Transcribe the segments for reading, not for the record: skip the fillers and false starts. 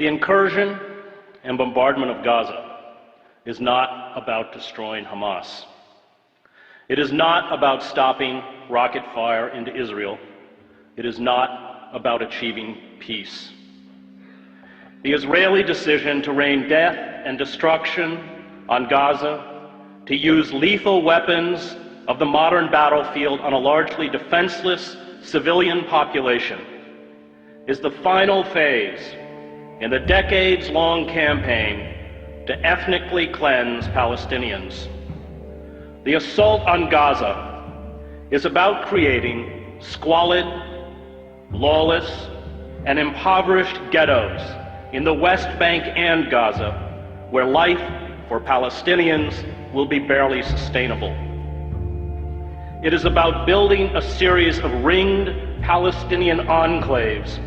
The incursion and bombardment of Gaza is not about destroying Hamas. It is not about stopping rocket fire into Israel. It is not about achieving peace. The Israeli decision to rain death and destruction on Gaza, to use lethal weapons of the modern battlefield on a largely defenseless civilian population, is the final phase in the decades-long campaign to ethnically cleanse Palestinians. The assault on Gaza is about creating squalid, lawless, and impoverished ghettos in the West Bank and Gaza, where life for Palestinians will be barely sustainable. It is about building a series of ringed Palestinian enclaves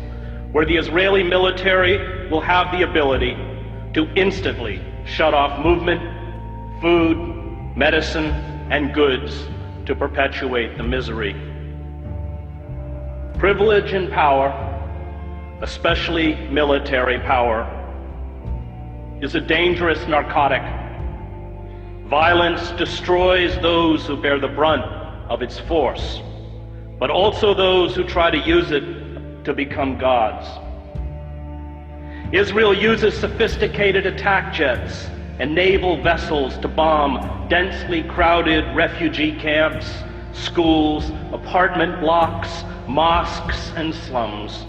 where the Israeli military will have the ability to instantly shut off movement, food, medicine, and goods to perpetuate the misery. Privilege and power, especially military power, is a dangerous narcotic. Violence destroys those who bear the brunt of its force, but also those who try to use it to become gods. Israel uses sophisticated attack jets and naval vessels to bomb densely crowded refugee camps, schools, apartment blocks, mosques, and slums,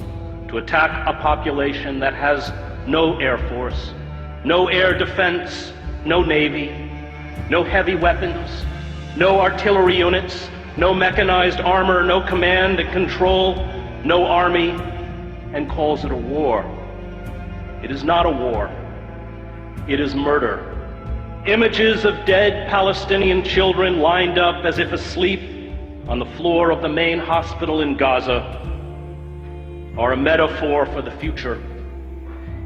to attack a population that has no air force, no air defense, no navy, no heavy weapons, no artillery units, no mechanized armor, no command and control, no army, and calls it a war. It is not a war. It is murder. Images of dead Palestinian children lined up as if asleep on the floor of the main hospital in Gaza are a metaphor for the future.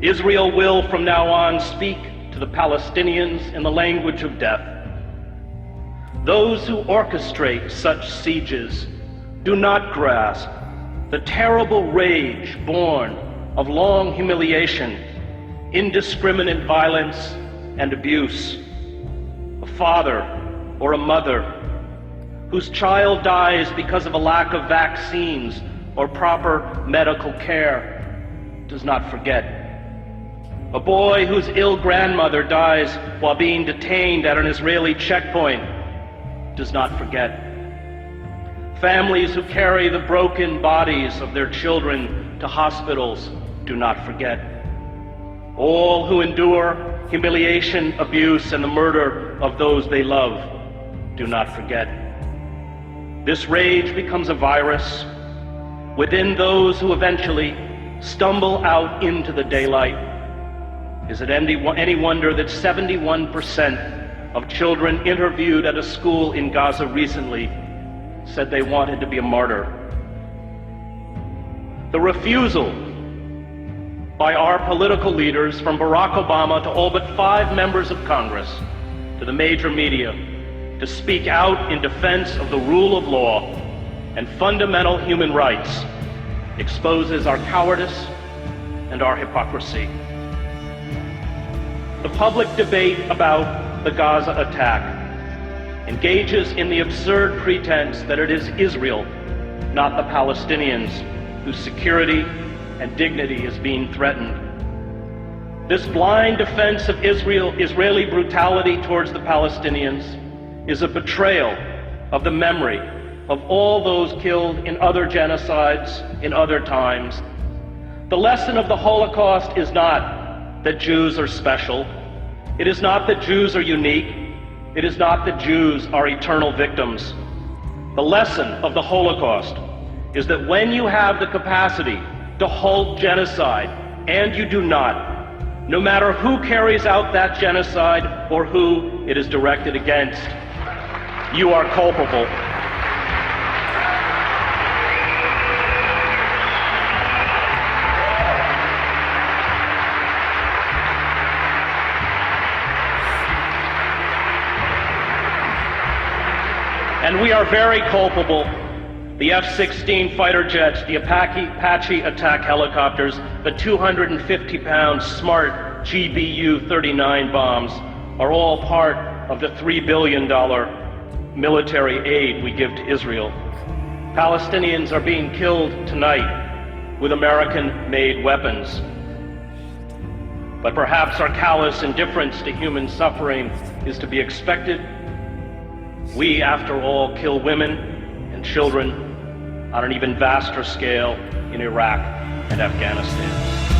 Israel will from now on speak to the Palestinians in the language of death. Those who orchestrate such sieges do not grasp the terrible rage born of long humiliation, indiscriminate violence, and abuse. A father or a mother whose child dies because of a lack of vaccines or proper medical care does not forget. A boy whose ill grandmother dies while being detained at an Israeli checkpoint does not forget. Families who carry the broken bodies of their children to hospitals do not forget. All who endure humiliation, abuse, and the murder of those they love do not forget. This rage becomes a virus within those who eventually stumble out into the daylight. Is it any wonder that 71% of children interviewed at a school in Gaza recently said they wanted to be a martyr? The refusal by our political leaders, from Barack Obama to all but 5 members of Congress, to the major media, to speak out in defense of the rule of law and fundamental human rights exposes our cowardice and our hypocrisy. The public debate about the Gaza attack engages in the absurd pretense that it is Israel, not the Palestinians, whose security and dignity is being threatened. This blind defense of Israeli brutality towards the Palestinians is a betrayal of the memory of all those killed in other genocides in other times. The lesson of the Holocaust is not that Jews are special. It is not that Jews are unique. It is not that Jews are eternal victims. The lesson of the Holocaust is that when you have the capacity to halt genocide, and you do not, no matter who carries out that genocide or who it is directed against, you are culpable. And we are very culpable The F-16 fighter jets, the Apache attack helicopters, the 250-pound smart GBU-39 bombs are all part of the $3 billion military aid we give to Israel. Palestinians are being killed tonight with American-made weapons. But perhaps our callous indifference to human suffering is to be expected. We, after all, kill women and children on an even vaster scale in Iraq and Afghanistan.